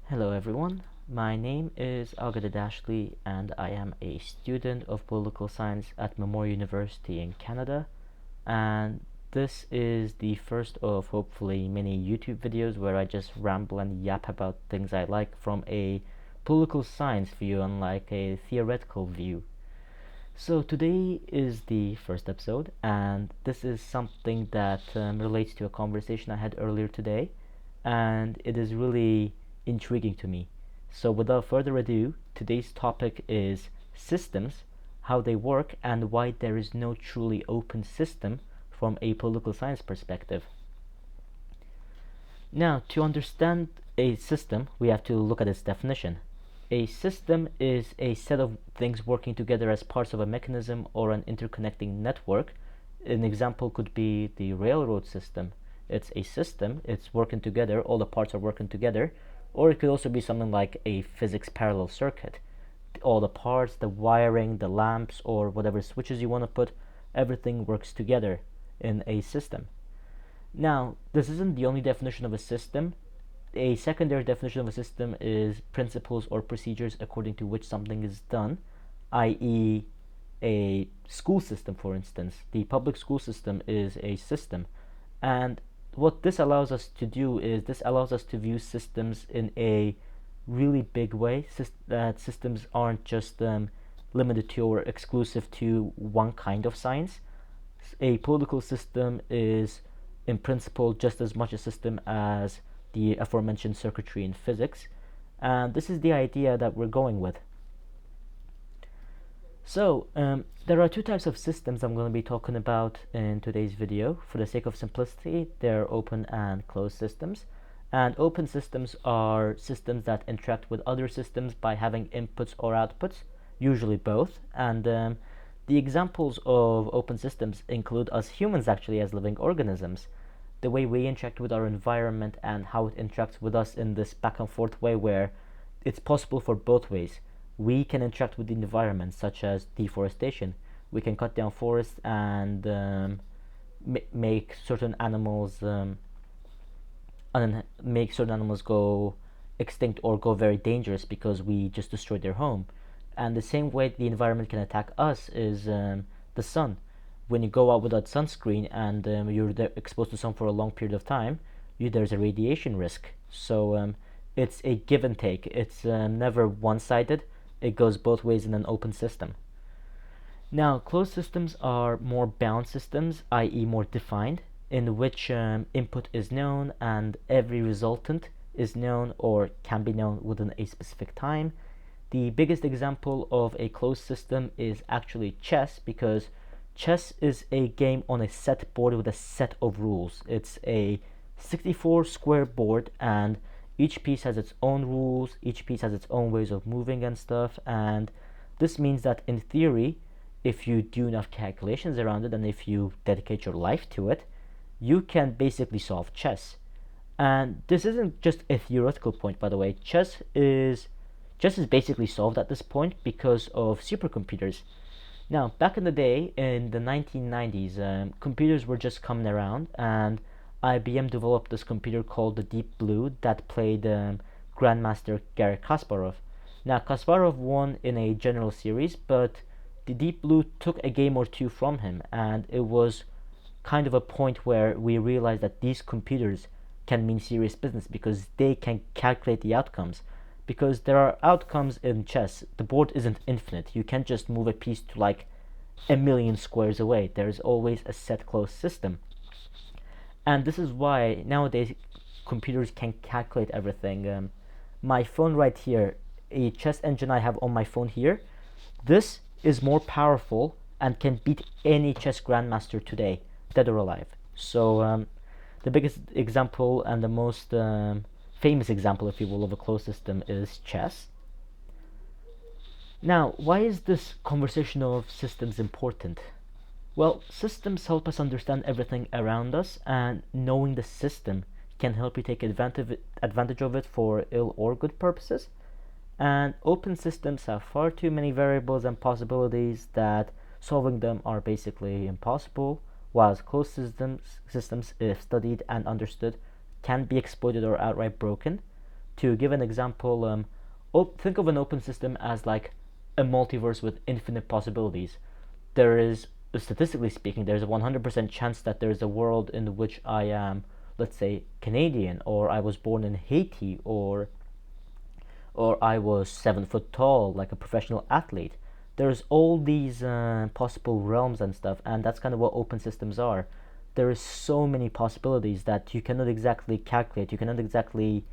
Hello everyone, my name is Agada Dashley and I am a student of political science at Memorial University in Canada, and this is the first of hopefully many YouTube videos where I just ramble and yap about things I like from a political science view unlike a theoretical view. So today is the first episode, and this is something that relates to a conversation I had earlier today, and it is really intriguing to me. So without further ado, today's topic is systems, how they work, and why there is no truly open system from a political science perspective. Now, to understand a system, we have to look at its definition. A system is a set of things working together as parts of a mechanism or an interconnecting network. An example could be the railroad system. It's a system, it's working together, all the parts are working together. Or it could also be something like a physics parallel circuit. All the parts, the wiring, the lamps, or whatever switches you want to put, everything works together in a system. Now, this isn't the only definition of a system. A secondary definition of a system is principles or procedures according to which something is done, i.e., a school system, for instance. The public school system is a system. And what this allows us to do is this allows us to view systems in a really big way, that systems aren't just limited to or exclusive to one kind of science. A political system is in principle just as much a system as the aforementioned circuitry in physics, and this is the idea that we're going with. So there are two types of systems I'm going to be talking about in today's video. For the sake of simplicity, they're open and closed systems. And open systems are systems that interact with other systems by having inputs or outputs, usually both. And the examples of open systems include us humans actually as living organisms, the way we interact with our environment and how it interacts with us in this back and forth way where it's possible for both ways. We can interact with the environment, such as deforestation. We can cut down forests and make certain animals make certain animals go extinct or go very dangerous because we just destroyed their home. And the same way the environment can attack us is the sun. When you go out without sunscreen and you're exposed to sun for a long period of time, there's a radiation risk. So it's a give and take. It's never one-sided. It goes both ways in an open system. Now, closed systems are more bound systems, i.e. more defined, in which input is known and every resultant is known or can be known within a specific time. The biggest example of a closed system is actually chess, because chess is a game on a set board with a set of rules. It's a 64 square board, and each piece has its own rules, each piece has its own ways of moving and stuff, and this means that in theory, if you do enough calculations around it and if you dedicate your life to it, you can basically solve chess. And this isn't just a theoretical point, by the way. Chess is basically solved at this point because of supercomputers. Now, back in the day, in the 1990s, computers were just coming around, and IBM developed this computer called the Deep Blue that played Grandmaster Garry Kasparov. Now, Kasparov won in a general series, but the Deep Blue took a game or two from him, and it was kind of a point where we realized that these computers can mean serious business because they can calculate the outcomes. Because there are outcomes in chess, the board isn't infinite. You can't just move a piece to like a million squares away. There's always a set closed system. And this is why nowadays computers can calculate everything. My phone right here, a chess engine I have on my phone here, this is more powerful and can beat any chess grandmaster today, dead or alive. So the biggest example and the most famous example, if you will, of a closed system is chess. Now, why is this conversation of systems important? Well, systems help us understand everything around us, and knowing the system can help you take advantage of it for ill or good purposes. And open systems have far too many variables and possibilities that solving them are basically impossible, whilst closed systems, if studied and understood, can be exploited or outright broken. To give an example, think of an open system as like a multiverse with infinite possibilities. There is, statistically speaking, there's a 100% chance that there's a world in which I am, let's say, Canadian, or I was born in Haiti, or I was 7 foot tall, like a professional athlete. There's all these possible realms and stuff, and that's kind of what open systems are. There is so many possibilities that you cannot exactly calculate. You cannot exactly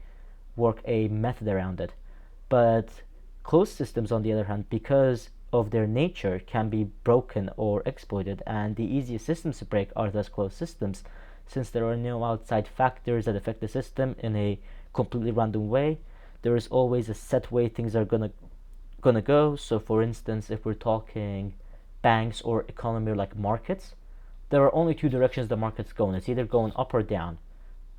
work a method around it. But closed systems, on the other hand, because of their nature, can be broken or exploited, and the easiest systems to break are thus closed systems, since there are no outside factors that affect the system in a completely random way. There is always a set way things are gonna go. So, for instance, if we're talking banks or economy or like markets, there are only two directions the market's going. It's either going up or down.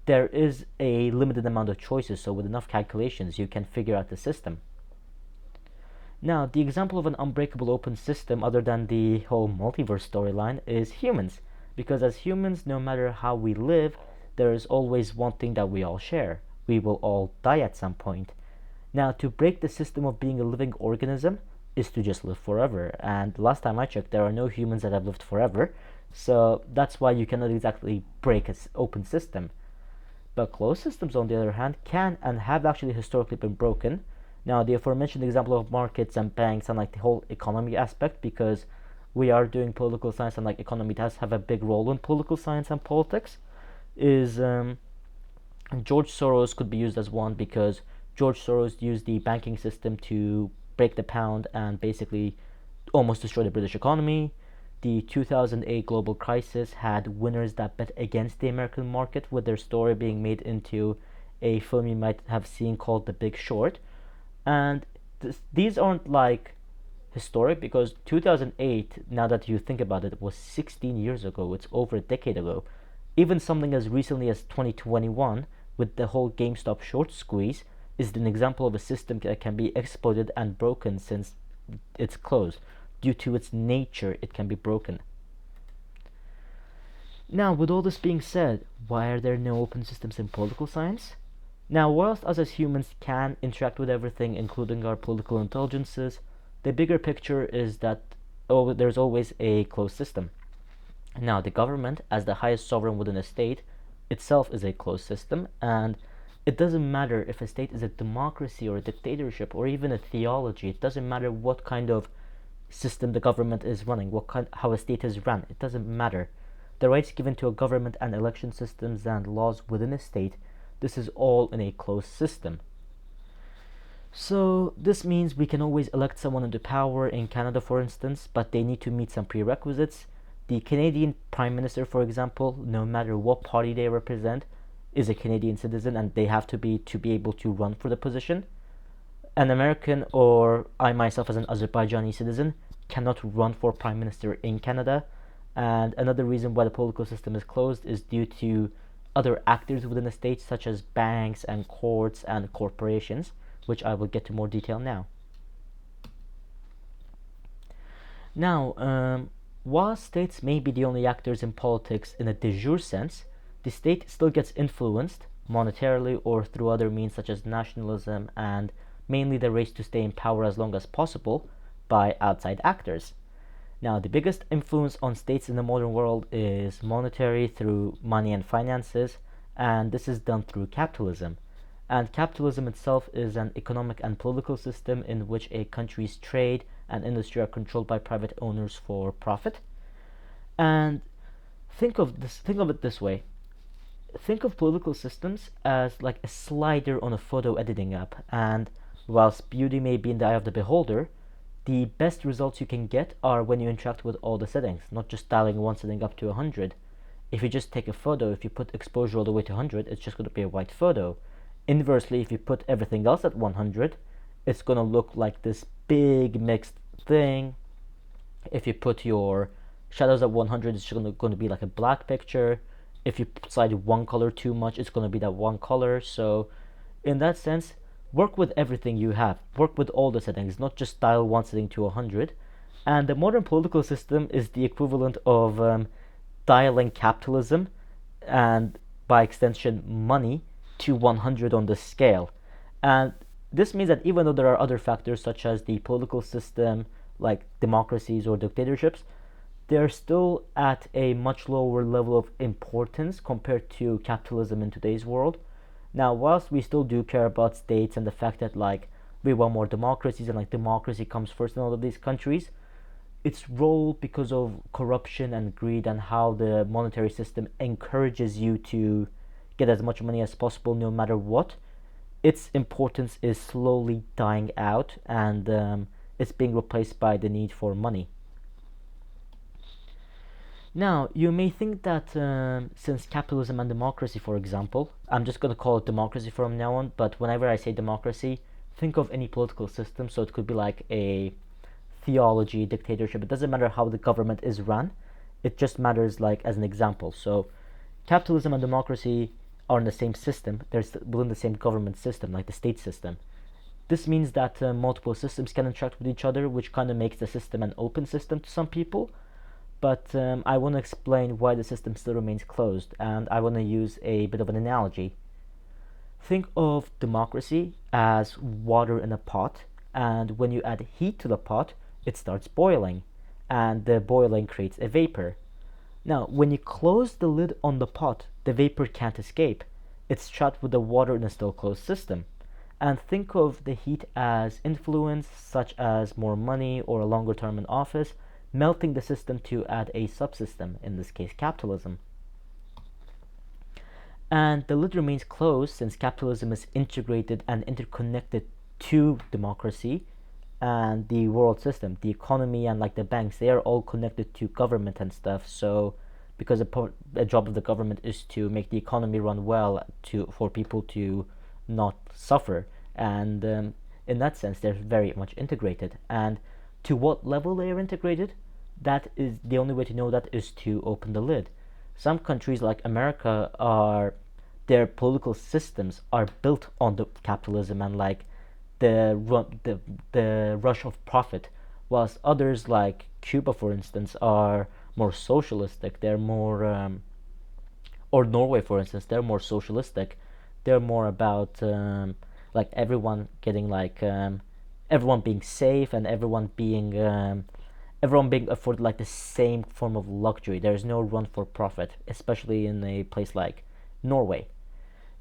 There is a limited amount of choices, so with enough calculations, you can figure out the system. Now, the example of an unbreakable open system, other than the whole multiverse storyline, is humans. Because as humans, no matter how we live, there is always one thing that we all share. We will all die at some point. Now, to break the system of being a living organism is to just live forever. And last time I checked, there are no humans that have lived forever. So that's why you cannot exactly break an open system. But closed systems, on the other hand, can and have actually historically been broken. Now, the aforementioned example of markets and banks and like the whole economy aspect, because we are doing political science and like economy does have a big role in political science and politics, is George Soros could be used as one, because George Soros used the banking system to break the pound and basically almost destroy the British economy. The 2008 global crisis had winners that bet against the American market, with their story being made into a film you might have seen called The Big Short. And these aren't like historic, because 2008, now that you think about it, was 16 years ago. It's over a decade ago. Even something as recently as 2021, with the whole GameStop short squeeze, is an example of a system that can be exploited and broken since it's closed. Due to its nature, it can be broken. Now, with all this being said, why are there no open systems in political science? Now, whilst us as humans can interact with everything, including our political intelligences, the bigger picture is that there's always a closed system. Now, the government, as the highest sovereign within a state, itself is a closed system, and it doesn't matter if a state is a democracy or a dictatorship or even a theology. It doesn't matter what kind of system the government is running, how a state is run. It doesn't matter. The rights given to a government and election systems and laws within a state, this is all in a closed system. So this means we can always elect someone into power in Canada, for instance, but they need to meet some prerequisites. The Canadian Prime Minister, for example, no matter what party they represent, is a Canadian citizen, and they have to be able to run for the position. An American, or I myself as an Azerbaijani citizen, cannot run for Prime Minister in Canada. And another reason why the political system is closed is due to other actors within the state, such as banks and courts and corporations, which I will get to more detail now. Now, while states may be the only actors in politics in a de jure sense, the state still gets influenced monetarily or through other means such as nationalism and mainly the race to stay in power as long as possible by outside actors. Now, the biggest influence on states in the modern world is monetary through money and finances, and this is done through capitalism. And capitalism itself is an economic and political system in which a country's trade and industry are controlled by private owners for profit. And think of it this way. Think of political systems as like a slider on a photo editing app, and whilst beauty may be in the eye of the beholder, the best results you can get are when you interact with all the settings, not just dialing one setting up to 100. If you just take a photo, if you put exposure all the way to 100, it's just going to be a white photo. Inversely, if you put everything else at 100, it's going to look like this big mixed thing. If you put your shadows at 100, it's going to be like a black picture. If you slide one color too much, it's going to be that one color. So in that sense, work with everything you have. Work with all the settings, not just dial one setting to 100. And the modern political system is the equivalent of dialing capitalism and by extension money to 100 on the scale. And this means that even though there are other factors such as the political system, like democracies or dictatorships, they're still at a much lower level of importance compared to capitalism in today's world. Now, whilst we still do care about states and the fact that like we want more democracies and like democracy comes first in all of these countries, its role because of corruption and greed and how the monetary system encourages you to get as much money as possible no matter what, its importance is slowly dying out, and it's being replaced by the need for money. Now, you may think that since capitalism and democracy, for example, I'm just going to call it democracy from now on, but whenever I say democracy, think of any political system. So it could be like a theology, dictatorship. It doesn't matter how the government is run, it just matters like as an example. So, capitalism and democracy are in the same system, they're within the same government system, like the state system. This means that multiple systems can interact with each other, which kind of makes the system an open system to some people. But I want to explain why the system still remains closed, and I want to use a bit of an analogy. Think of democracy as water in a pot, and when you add heat to the pot, it starts boiling, and the boiling creates a vapor. Now, when you close the lid on the pot, the vapor can't escape. It's trapped with the water in a still closed system. And think of the heat as influence, such as more money or a longer term in office, melting the system to add a subsystem, in this case capitalism. And the lid remains closed since capitalism is integrated and interconnected to democracy and the world system, the economy and like the banks, they are all connected to government and stuff. So because a job of the government is to make the economy run well to for people to not suffer, and in that sense they're very much integrated. And to what level they are integrated, that is the only way to know that is to open the lid. Some countries like America are their political systems are built on the capitalism and like the rush of profit, whilst others like Cuba, for instance, are more socialistic. They're more, or Norway, for instance, they're more socialistic. They're more about like everyone being safe and everyone being afforded like the same form of luxury. There is no run for profit, especially in a place like Norway.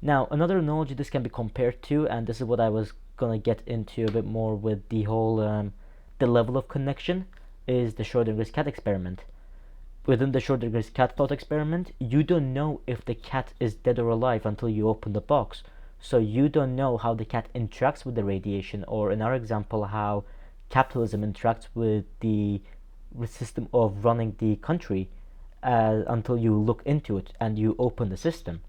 Now, another analogy this can be compared to, and this is what I was gonna get into a bit more with the whole the level of connection, is the Schrodinger's cat experiment. Within the Schrodinger's cat thought experiment, you don't know if the cat is dead or alive until you open the box. So you don't know how the cat interacts with the radiation, or in our example, how capitalism interacts with the system of running the country until you look into it and you open the system.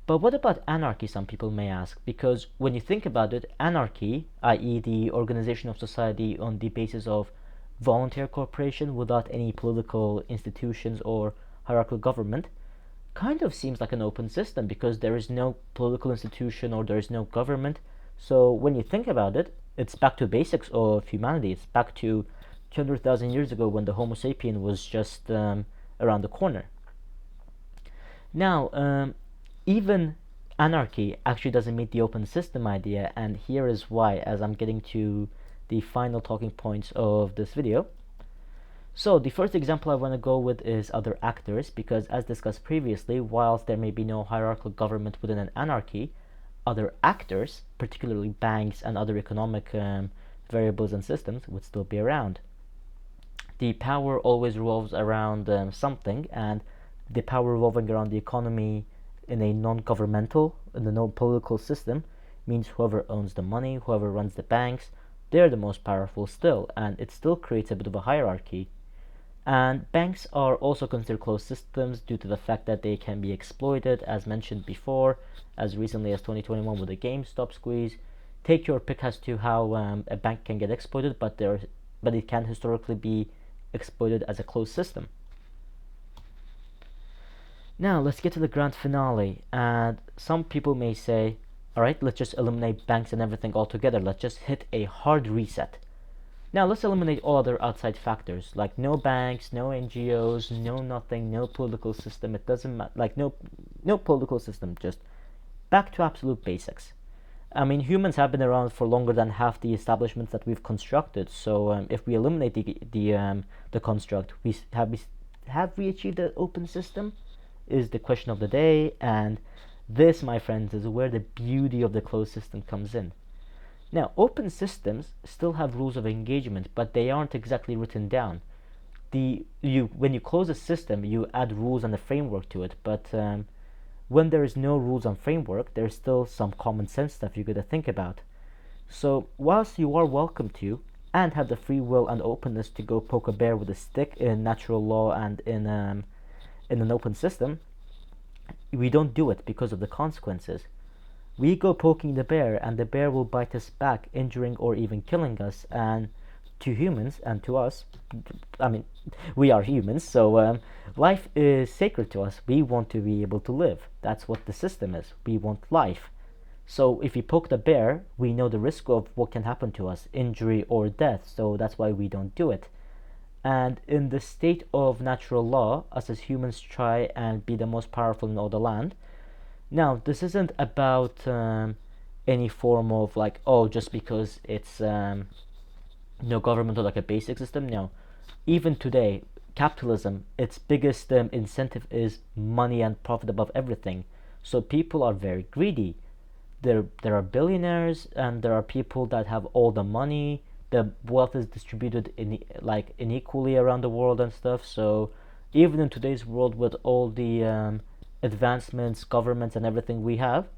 But what about anarchy, some people may ask? Because when you think about it, anarchy, i.e., the organization of society on the basis of voluntary cooperation without any political institutions or hierarchical government, kind of seems like an open system because there is no political institution or there is no government. So when you think about it, it's back to basics of humanity. It's back to 200,000 years ago when the Homo sapien was just around the corner. Now, even anarchy actually doesn't meet the open system idea, and here is why, as I'm getting to the final talking points of this video. So the first example I want to go with is other actors, because as discussed previously, whilst there may be no hierarchical government within an anarchy, other actors, particularly banks and other economic variables and systems, would still be around. The power always revolves around something, and the power revolving around the economy in a non-governmental, in a non-political system, means whoever owns the money, whoever runs the banks, they're the most powerful still, and it still creates a bit of a hierarchy. And banks are also considered closed systems due to the fact that they can be exploited, as mentioned before, as recently as 2021 with the GameStop squeeze. Take your pick as to how a bank can get exploited, but it can historically be exploited as a closed system. Now let's get to the grand finale, and some people may say, alright, let's just eliminate banks and everything altogether, let's just hit a hard reset. Now let's eliminate all other outside factors, like no banks, no NGOs, no nothing, no political system. It doesn't matter, like no political system, just Back to absolute basics. I mean, humans have been around for longer than half the establishments that we've constructed. So if we eliminate the construct, have we achieved an open system? Is the question of the day, and this, my friends, is where the beauty of the closed system comes in. Now, open systems still have rules of engagement, but they aren't exactly written down. When you close a system, you add rules and a framework to it, but when there is no rules and framework, there's still some common sense stuff you gotta think about. So, whilst you are welcome to and have the free will and openness to go poke a bear with a stick in natural law and in an open system, we don't do it because of the consequences. We go poking the bear, and the bear will bite us back, injuring or even killing us. And to humans and to us, I mean, we are humans, so life is sacred to us. We want to be able to live. That's what the system is. We want life. So if we poke the bear, we know the risk of what can happen to us, injury or death. So that's why we don't do it. And in the state of natural law, us as humans try and be the most powerful in all the land. Now, this isn't about any form of like, oh, just because it's no government or like a basic system. No, even today, capitalism, its biggest incentive is money and profit above everything. So people are very greedy. There are billionaires, and there are people that have all the money. The wealth is distributed in like unequally around the world and stuff. So even in today's world, with all the advancements, governments, and everything we have,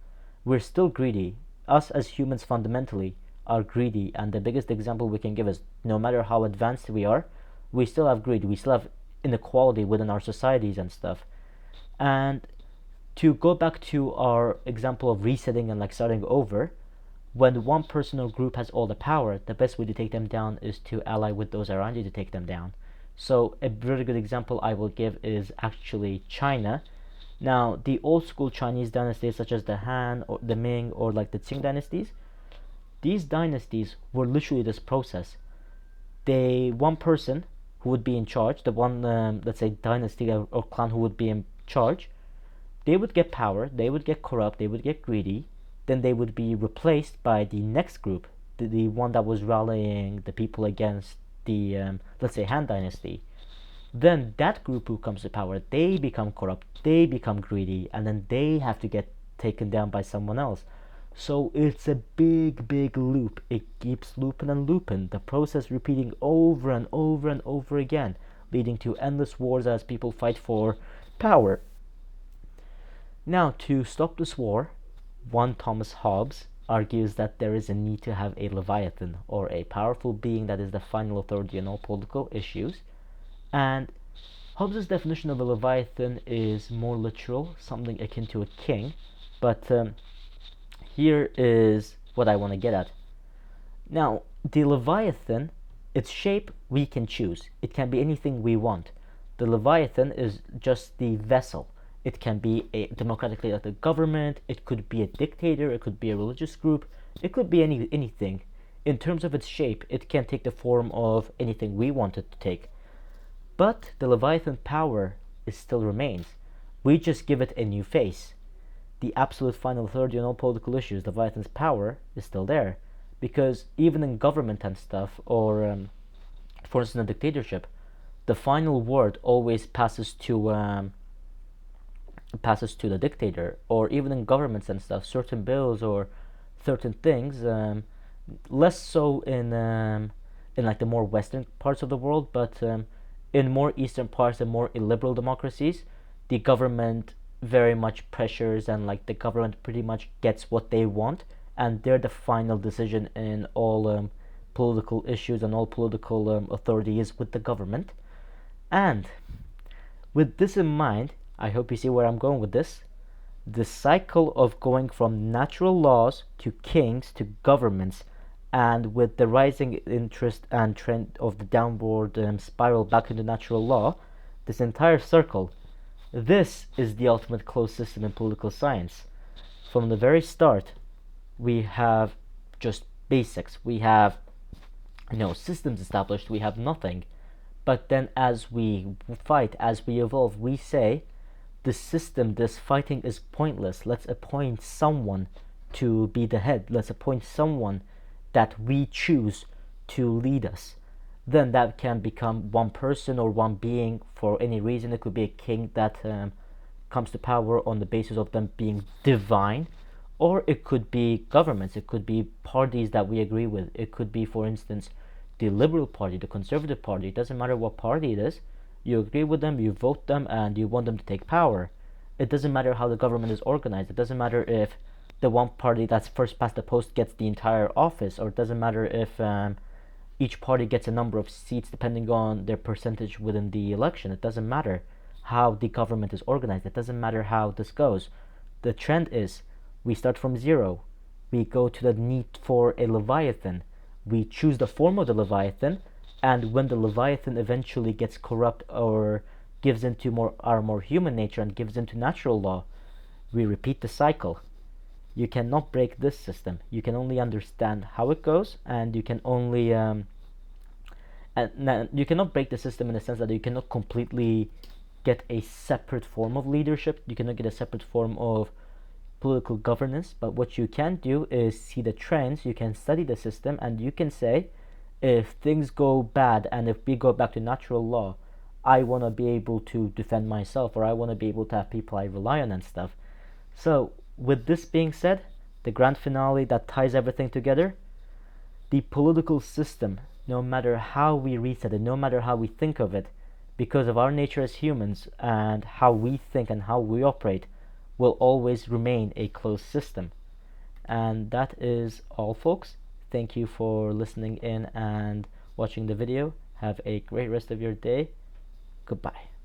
we're still greedy. Us as humans fundamentally are greedy, and the biggest example we can give is no matter how advanced we are, we still have greed. We still have inequality within our societies and stuff. And to go back to our example of resetting and like starting over, when one person or group has all the power, the best way to take them down is to ally with those around you to take them down. So a very good example I will give is actually China. Now, the old school Chinese dynasties such as the Han or the Ming or like the Qing dynasties, these dynasties were literally this process. One person who would be in charge, the one let's say dynasty or clan who would be in charge, they would get power, they would get corrupt, they would get greedy, then they would be replaced by the next group, the one that was rallying the people against the let's say Han dynasty. Then that group who comes to power, they become corrupt, they become greedy, and then they have to get taken down by someone else. So it's a big loop. It keeps looping and looping, the process repeating over and over and over again, leading to endless wars as people fight for power. Now, to stop this war, one Thomas Hobbes argues that there is a need to have a Leviathan, or a powerful being that is the final authority on all political issues. And Hobbes' definition of a Leviathan is more literal, something akin to a king, but here is what I want to get at. Now, the Leviathan, its shape we can choose. It can be anything we want. The Leviathan is just the vessel. It can be a democratically elected government, it could be a dictator, it could be a religious group, it could be anything. In terms of its shape, it can take the form of anything we want it to take. But the Leviathan power still remains. We just give it a new face. The absolute final authority on all political issues, Leviathan's power, is still there. Because even in government and stuff, or for instance, a dictatorship, the final word always passes to the dictator. Or even in governments and stuff, certain bills or certain things, less so in like the more western parts of the world, but in more eastern parts and more illiberal democracies, the government very much pressures, and like the government pretty much gets what they want, and they're the final decision in all political issues, and all political authority is with the government. And with this in mind, I hope you see where I'm going with this. The cycle of going from natural laws to kings to governments, and with the rising interest and trend of the downward spiral back into natural law, this entire circle, this is the ultimate closed system in political science. From the very start, we have just basics. We have no systems established. We have nothing. But then as we fight, as we evolve, we say, this system, this fighting is pointless. Let's appoint someone to be the head. Let's appoint someone that we choose to lead us. Then that can become one person or one being for any reason. It could be a king that comes to power on the basis of them being divine, or it could be governments, it could be parties that we agree with. It could be, for instance, the Liberal Party, the Conservative Party. It doesn't matter what party it is. You agree with them, you vote them, and you want them to take power. It doesn't matter how the government is organized. It doesn't matter if the one party that's first past the post gets the entire office, or it doesn't matter if each party gets a number of seats depending on their percentage within the election. It doesn't matter how the government is organized. It doesn't matter how this goes. The trend is we start from zero. We go to the need for a Leviathan. We choose the form of the Leviathan, and when the Leviathan eventually gets corrupt or gives into our more human nature and gives into natural law, we repeat the cycle. You cannot break this system. You can only understand how it goes, and you can only you cannot break the system in the sense that you cannot completely get a separate form of leadership. You cannot get a separate form of political governance. But what you can do is see the trends. You can study the system, and you can say, if things go bad and if we go back to natural law, I want to be able to defend myself, or I want to be able to have people I rely on and stuff. So with this being said, the grand finale that ties everything together, the political system, no matter how we reset it, no matter how we think of it, because of our nature as humans and how we think and how we operate, will always remain a closed system. And that is all, folks. Thank you for listening in and watching the video. Have a great rest of your day. Goodbye.